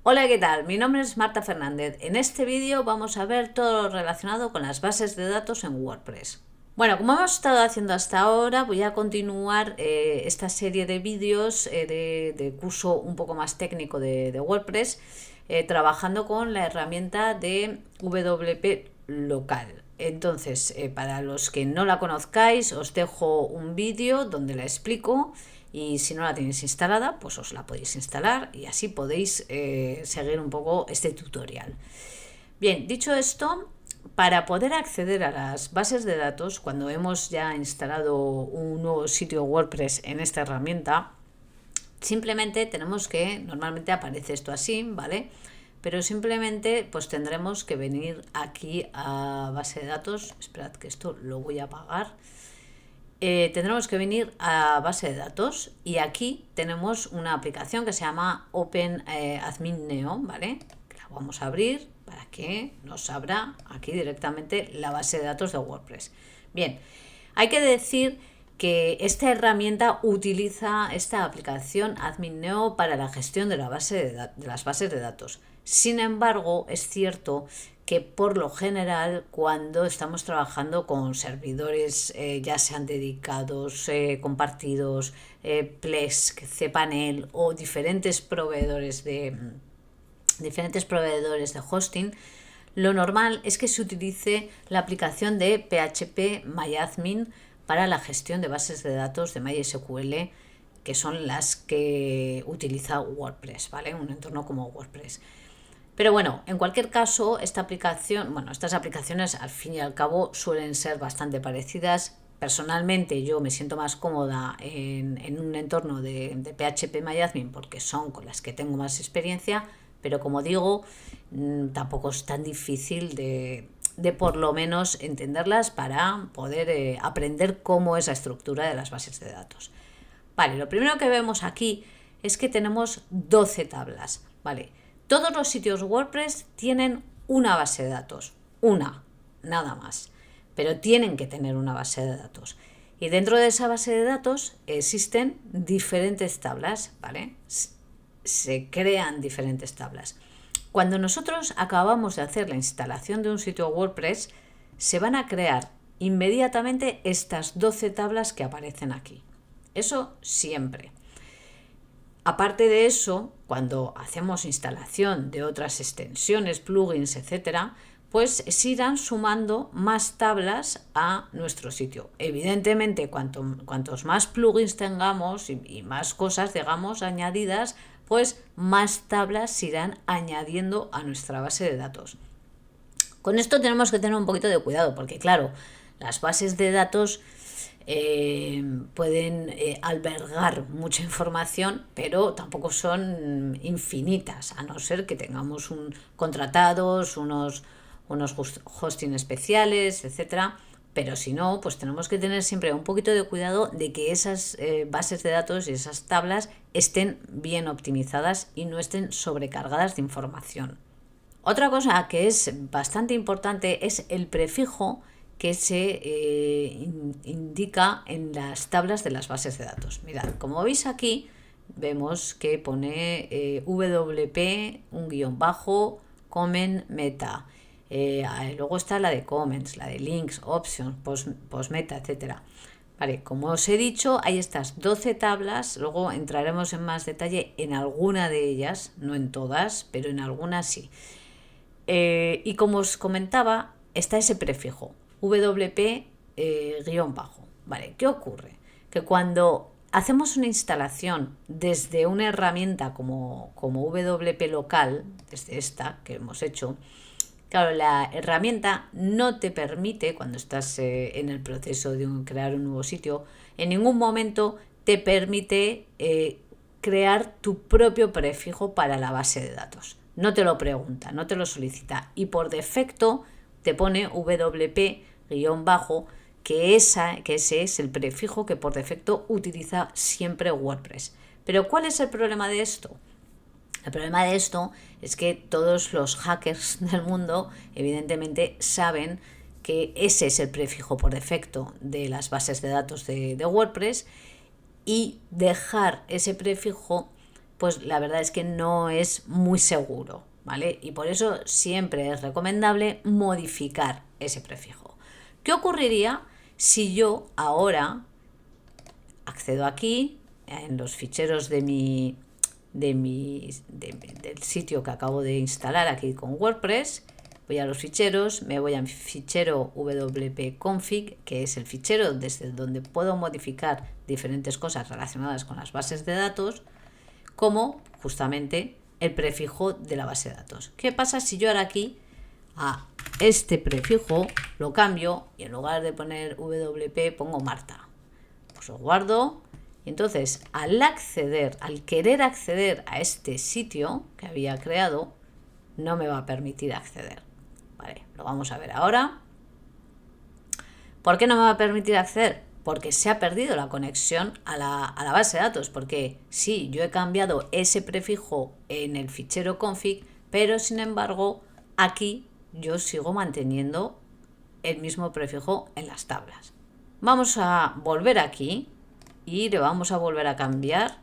Hola, ¿qué tal? Mi nombre es Marta Fernández. En este vídeo vamos a ver todo lo relacionado con las bases de datos en WordPress. Bueno, como hemos estado haciendo hasta ahora, voy a continuar esta serie de vídeos de curso un poco más técnico de WordPress, trabajando con la herramienta de WP local. Entonces, para los que no la conozcáis, os dejo un vídeo donde la explico y si no la tenéis instalada, pues os la podéis instalar y así podéis seguir un poco este tutorial. Bien, dicho esto, para poder acceder a las bases de datos, cuando hemos ya instalado un nuevo sitio WordPress en esta herramienta, simplemente tenemos que, normalmente aparece esto así, ¿vale? Pero simplemente pues tendremos que venir aquí a base de datos. Esperad que esto lo voy a apagar. Tendremos que venir a base de datos y aquí tenemos una aplicación que se llama Open Admin Neo, ¿vale? La vamos a abrir para que nos abra aquí directamente la base de datos de WordPress. Bien, hay que decir que esta herramienta utiliza esta aplicación Admin Neo para la gestión de las bases de datos. Sin embargo, es cierto que por lo general cuando estamos trabajando con servidores ya sean dedicados, compartidos, Plesk, cPanel o diferentes proveedores de hosting, lo normal es que se utilice la aplicación de PHP MyAdmin para la gestión de bases de datos de MySQL, que son las que utiliza WordPress, ¿vale? Un entorno como WordPress. Pero bueno, en cualquier caso, estas aplicaciones al fin y al cabo suelen ser bastante parecidas. Personalmente yo me siento más cómoda en un entorno de PHP MyAdmin porque son con las que tengo más experiencia, pero como digo, tampoco es tan difícil de por lo menos entenderlas para poder aprender cómo es la estructura de las bases de datos. Vale, lo primero que vemos aquí es que tenemos 12 tablas, ¿vale? Todos los sitios WordPress tienen una base de datos, una, nada más, pero tienen que tener una base de datos. Y dentro de esa base de datos existen diferentes tablas, ¿vale? Se crean diferentes tablas. Cuando nosotros acabamos de hacer la instalación de un sitio WordPress, se van a crear inmediatamente estas 12 tablas que aparecen aquí. Eso siempre. Aparte de eso, cuando hacemos instalación de otras extensiones, plugins, etcétera, pues se irán sumando más tablas a nuestro sitio. Evidentemente, cuantos más plugins tengamos y más cosas, digamos, añadidas, pues más tablas se irán añadiendo a nuestra base de datos. Con esto tenemos que tener un poquito de cuidado, porque claro, las bases de datos pueden albergar mucha información, pero tampoco son infinitas, a no ser que tengamos contratados unos hosting especiales, etcétera. Pero si no, pues tenemos que tener siempre un poquito de cuidado de que esas bases de datos y esas tablas estén bien optimizadas y no estén sobrecargadas de información. Otra cosa que es bastante importante es el prefijo que se indica en las tablas de las bases de datos. Mirad, como veis aquí, vemos que pone WP, un guión bajo, comment, meta. Luego está la de comments, la de links, options, post-meta, etcétera. Vale, como os he dicho, hay estas 12 tablas, luego entraremos en más detalle en alguna de ellas, no en todas, pero en algunas sí. Y como os comentaba, está ese prefijo, WP guión bajo. ¿Vale? ¿Qué ocurre? Que cuando hacemos una instalación desde una herramienta como WP local, desde esta que hemos hecho, claro, la herramienta no te permite, cuando estás en el proceso de crear un nuevo sitio, en ningún momento te permite crear tu propio prefijo para la base de datos. No te lo pregunta, no te lo solicita y por defecto te pone WP-bajo, que ese es el prefijo que por defecto utiliza siempre WordPress. Pero ¿cuál es el problema de esto? El problema de esto es que todos los hackers del mundo evidentemente saben que ese es el prefijo por defecto de las bases de datos de WordPress y dejar ese prefijo pues la verdad es que no es muy seguro, ¿vale? Y por eso siempre es recomendable modificar ese prefijo. ¿Qué ocurriría si yo ahora accedo aquí en los ficheros del sitio que acabo de instalar aquí con WordPress? Voy a los ficheros, me voy al fichero wp-config, que es el fichero desde donde puedo modificar diferentes cosas relacionadas con las bases de datos, como justamente el prefijo de la base de datos. ¿Qué pasa si yo ahora aquí a este prefijo lo cambio y en lugar de poner wp pongo Marta? Pues lo guardo y entonces al querer acceder a este sitio que había creado, no me va a permitir acceder. Vale, lo vamos a ver ahora. ¿Por qué no me va a permitir acceder? Porque se ha perdido la conexión a la base de datos, porque sí, yo he cambiado ese prefijo en el fichero config, pero sin embargo aquí yo sigo manteniendo el mismo prefijo en las tablas. Vamos a volver aquí y le vamos a volver a cambiar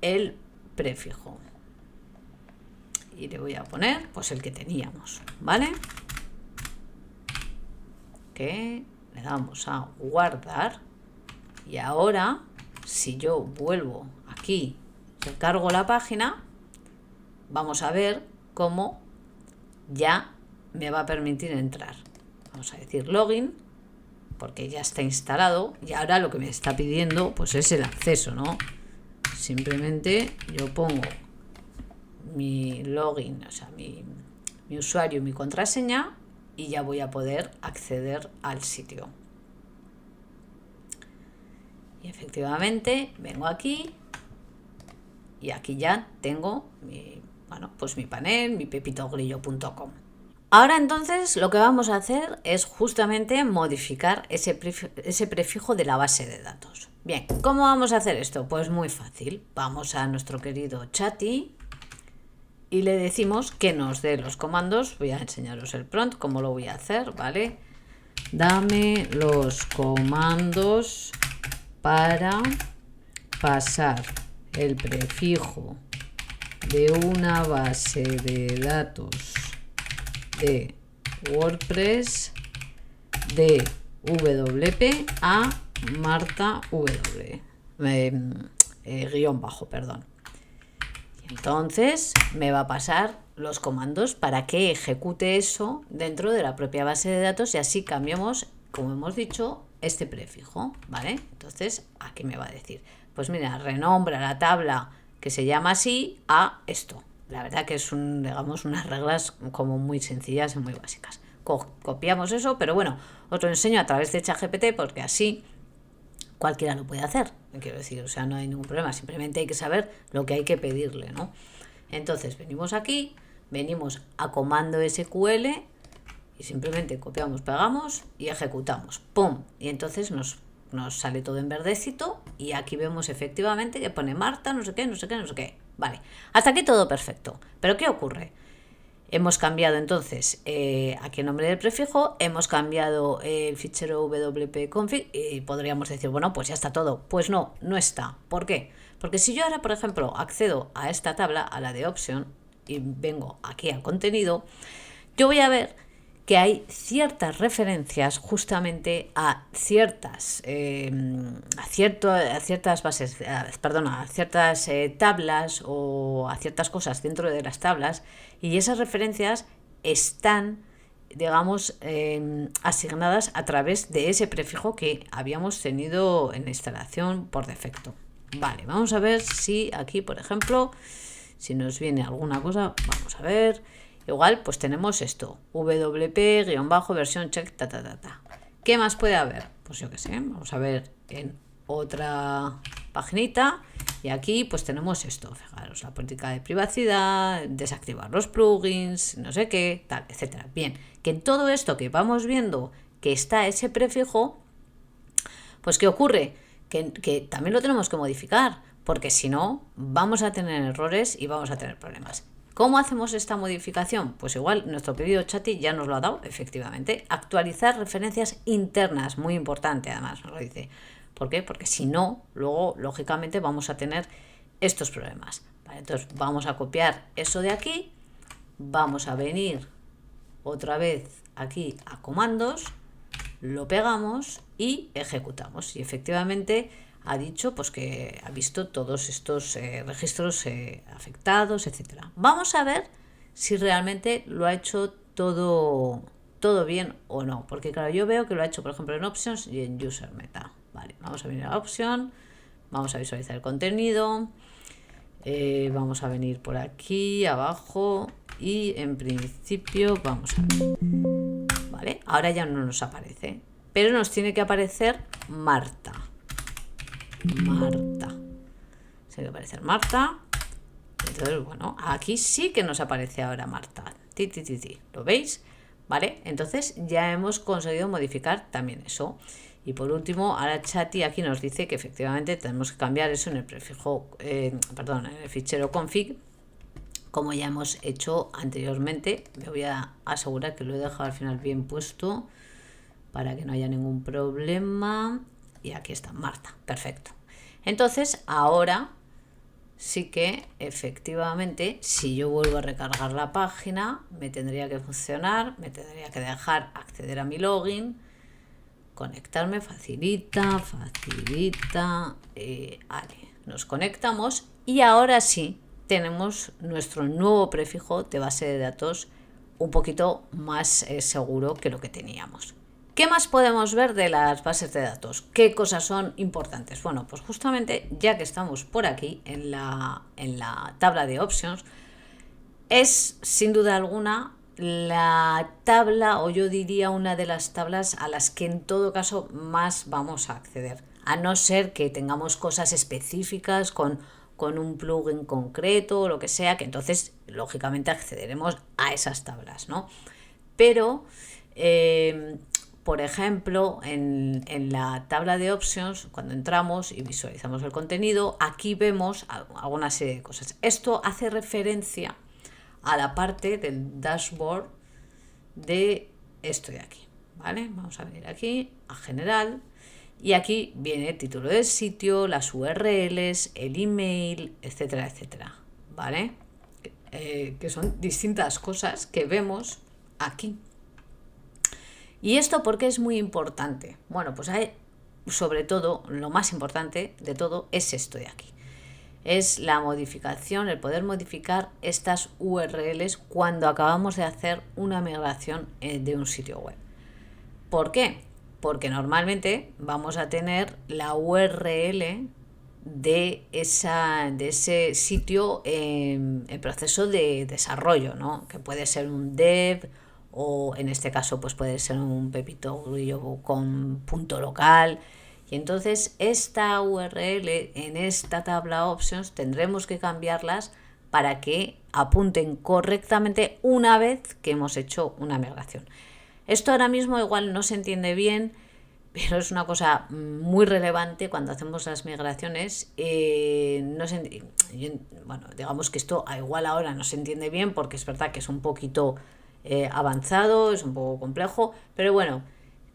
el prefijo. Y le voy a poner pues el que teníamos, ¿vale? Que le damos a guardar y ahora si yo vuelvo aquí, recargo la página, vamos a ver cómo ya me va a permitir entrar. Vamos a decir login, porque ya está instalado y ahora lo que me está pidiendo pues es el acceso, ¿no? Simplemente yo pongo mi login, o sea, mi usuario y mi contraseña y ya voy a poder acceder al sitio. Y efectivamente vengo aquí y aquí ya tengo mi panel, mi pepitogrillo.com. Ahora entonces lo que vamos a hacer es justamente modificar ese prefijo de la base de datos. Bien, ¿cómo vamos a hacer esto? Pues muy fácil. Vamos a nuestro querido Chatty y le decimos que nos dé los comandos. Voy a enseñaros el prompt, cómo lo voy a hacer, ¿vale? Dame los comandos para pasar el prefijo de una base de datos de WordPress de WP a Marta W guión bajo, perdón. Entonces me va a pasar los comandos para que ejecute eso dentro de la propia base de datos y así cambiamos, como hemos dicho, este prefijo, ¿vale? Entonces aquí me va a decir, pues mira, renombra la tabla que se llama así a esto. La verdad que es digamos unas reglas como muy sencillas y muy básicas. Copiamos eso, pero bueno, os lo enseño a través de ChatGPT porque así cualquiera lo puede hacer, quiero decir, o sea, no hay ningún problema, simplemente hay que saber lo que hay que pedirle, ¿no? Entonces venimos aquí, venimos a comando SQL y simplemente copiamos, pegamos y ejecutamos, ¡pum! Y entonces nos sale todo en verdecito y aquí vemos efectivamente que pone Marta, no sé qué, no sé qué, no sé qué. Vale, hasta aquí todo perfecto, pero ¿qué ocurre? Hemos cambiado entonces aquí el nombre del prefijo, hemos cambiado el fichero wp-config y podríamos decir, bueno, pues ya está todo. Pues no, no está. ¿Por qué? Porque si yo ahora, por ejemplo, accedo a esta tabla, a la de option, y vengo aquí al contenido, yo voy a ver que hay ciertas referencias justamente a ciertas tablas o a ciertas cosas dentro de las tablas y esas referencias están, digamos, asignadas a través de ese prefijo que habíamos tenido en la instalación por defecto. Vale, vamos a ver si aquí, por ejemplo, si nos viene alguna cosa, vamos a ver. Igual, pues tenemos esto, wp-versión check, ¿Qué más puede haber? Pues yo qué sé, vamos a ver en otra paginita y aquí pues tenemos esto, fijaros, la política de privacidad, desactivar los plugins, no sé qué, tal, etcétera. Bien, que en todo esto que vamos viendo que está ese prefijo, pues ¿qué ocurre? Que también lo tenemos que modificar, porque si no vamos a tener errores y vamos a tener problemas. ¿Cómo hacemos esta modificación? Pues igual nuestro querido Chatty ya nos lo ha dado, efectivamente. Actualizar referencias internas, muy importante además, nos lo dice. ¿Por qué? Porque si no, luego, lógicamente, vamos a tener estos problemas. Vale, entonces vamos a copiar eso de aquí, vamos a venir otra vez aquí a comandos, lo pegamos y ejecutamos. Y efectivamente ha dicho pues que ha visto todos estos registros afectados, etcétera. Vamos a ver si realmente lo ha hecho todo bien o no, porque claro, yo veo que lo ha hecho por ejemplo en Options y en User Meta. Vale, vamos a venir a Option, vamos a visualizar el contenido, vamos a venir por aquí abajo y en principio vamos a ver. Vale, ahora ya no nos aparece, pero nos tiene que aparecer Marta. Tiene que aparecer Marta. Entonces, bueno, aquí sí que nos aparece ahora Marta. ¿Lo veis? Vale, entonces ya hemos conseguido modificar también eso. Y por último, ahora Chati aquí nos dice que efectivamente tenemos que cambiar eso en el prefijo, en el fichero config, como ya hemos hecho anteriormente. Me voy a asegurar que lo he dejado al final bien puesto para que no haya ningún problema. Y aquí está Marta, perfecto. Entonces ahora sí que efectivamente, si yo vuelvo a recargar la página, me tendría que funcionar, me tendría que dejar acceder a mi login, conectarme, facilita, vale, nos conectamos y ahora sí tenemos nuestro nuevo prefijo de base de datos un poquito más seguro que lo que teníamos. ¿Qué más podemos ver de las bases de datos? ¿Qué cosas son importantes? Bueno, pues justamente ya que estamos por aquí en la tabla de options, es sin duda alguna la tabla, o yo diría una de las tablas a las que en todo caso más vamos a acceder, a no ser que tengamos cosas específicas con un plugin concreto o lo que sea, que entonces lógicamente accederemos a esas tablas, ¿no? Pero por ejemplo, en la tabla de options, cuando entramos y visualizamos el contenido, aquí vemos alguna serie de cosas. Esto hace referencia a la parte del dashboard de esto de aquí, ¿vale? Vamos a venir aquí a general y aquí viene el título del sitio, las URLs, el email, etcétera, etcétera, ¿vale? Que son distintas cosas que vemos aquí. ¿Y esto por qué es muy importante? Bueno, pues hay, sobre todo, lo más importante de todo es esto de aquí. Es la modificación, el poder modificar estas URLs cuando acabamos de hacer una migración de un sitio web. ¿Por qué? Porque normalmente vamos a tener la URL de ese sitio en proceso de desarrollo, ¿no? Que puede ser un dev, o en este caso pues puede ser un pepito grillo con punto local. Y entonces esta URL en esta tabla options tendremos que cambiarlas para que apunten correctamente una vez que hemos hecho una migración. Esto ahora mismo igual no se entiende bien, pero es una cosa muy relevante cuando hacemos las migraciones. Bueno, digamos que esto igual ahora no se entiende bien porque es verdad que es un poquito avanzado, es un poco complejo, pero bueno,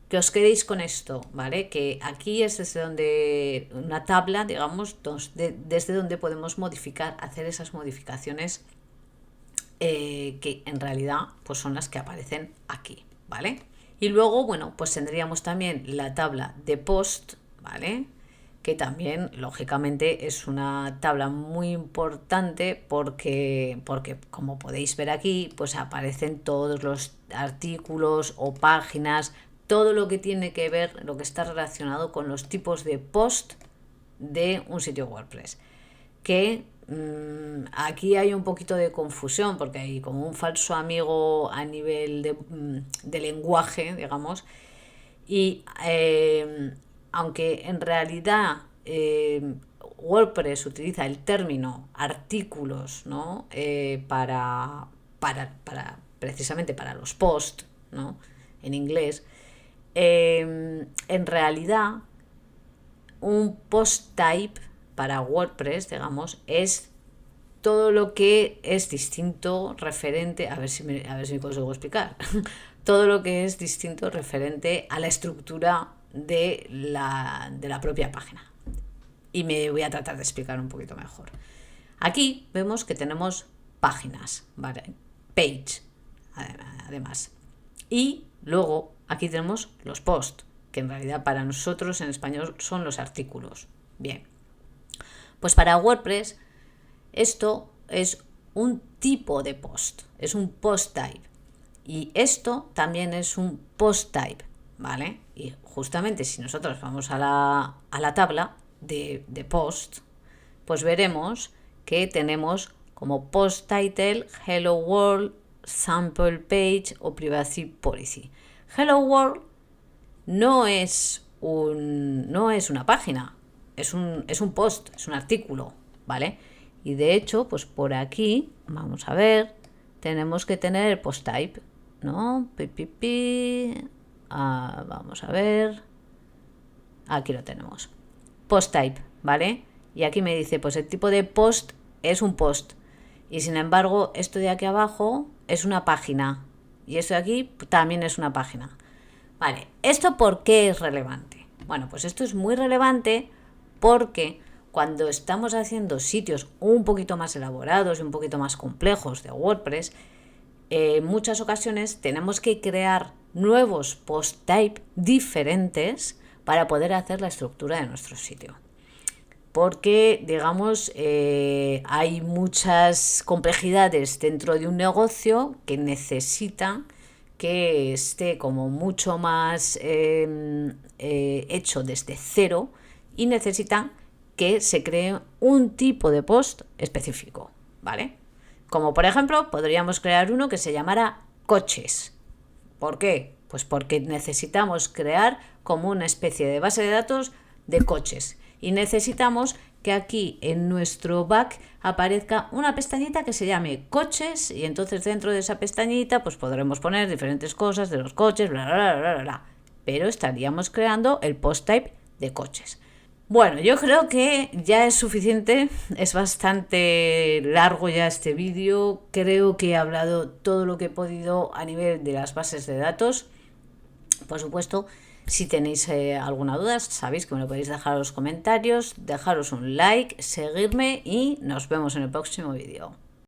que os quedéis con esto, ¿vale? Que aquí es desde donde una tabla, digamos, desde donde podemos hacer esas modificaciones que en realidad pues son las que aparecen aquí, ¿vale? Y luego, bueno, pues tendríamos también la tabla de post, ¿vale? Que también, lógicamente, es una tabla muy importante porque como podéis ver aquí, pues aparecen todos los artículos o páginas, todo lo que tiene que ver, lo que está relacionado con los tipos de post de un sitio WordPress. Que aquí hay un poquito de confusión porque hay como un falso amigo a nivel de lenguaje, digamos, y aunque en realidad WordPress utiliza el término artículos, ¿no? para precisamente para los posts, ¿no? En inglés, en realidad un post type para WordPress, digamos, es todo lo que es distinto referente, a ver si me consigo explicar, todo lo que es distinto referente a la estructura de la propia página. y me voy a tratar de explicar un poquito mejor. Aquí vemos que tenemos páginas, ¿vale? Page, además. Y luego aquí tenemos los posts, que en realidad para nosotros en español son los artículos. Bien, pues para WordPress esto es un tipo de post, es un post type. Y esto también es un post type, ¿vale? Y justamente si nosotros vamos a la tabla de post, pues veremos que tenemos como post title Hello World, Sample Page o Privacy Policy. Hello World no es una página, es un post, es un artículo, ¿vale? Y de hecho, pues por aquí, vamos a ver, tenemos que tener el post type, ¿no? Vamos a ver, aquí lo tenemos, post type, ¿vale? Y aquí me dice, pues el tipo de post es un post. Y sin embargo, esto de aquí abajo es una página. Y esto de aquí también es una página. Vale, ¿esto por qué es relevante? Bueno, pues esto es muy relevante porque cuando estamos haciendo sitios un poquito más elaborados y un poquito más complejos de WordPress, en muchas ocasiones tenemos que crear nuevos post type diferentes para poder hacer la estructura de nuestro sitio. Porque, digamos, hay muchas complejidades dentro de un negocio que necesitan que esté como mucho más hecho desde cero y necesitan que se cree un tipo de post específico, ¿vale? Como por ejemplo, podríamos crear uno que se llamara coches. ¿Por qué? Pues porque necesitamos crear como una especie de base de datos de coches. Y necesitamos que aquí en nuestro back aparezca una pestañita que se llame coches y entonces dentro de esa pestañita pues podremos poner diferentes cosas de los coches, bla, bla, bla, bla, bla. Pero estaríamos creando el post type de coches. Bueno, yo creo que ya es suficiente, es bastante largo ya este vídeo, creo que he hablado todo lo que he podido a nivel de las bases de datos. Por supuesto, si tenéis alguna duda, sabéis que me lo podéis dejar en los comentarios, dejaros un like, seguirme y nos vemos en el próximo vídeo.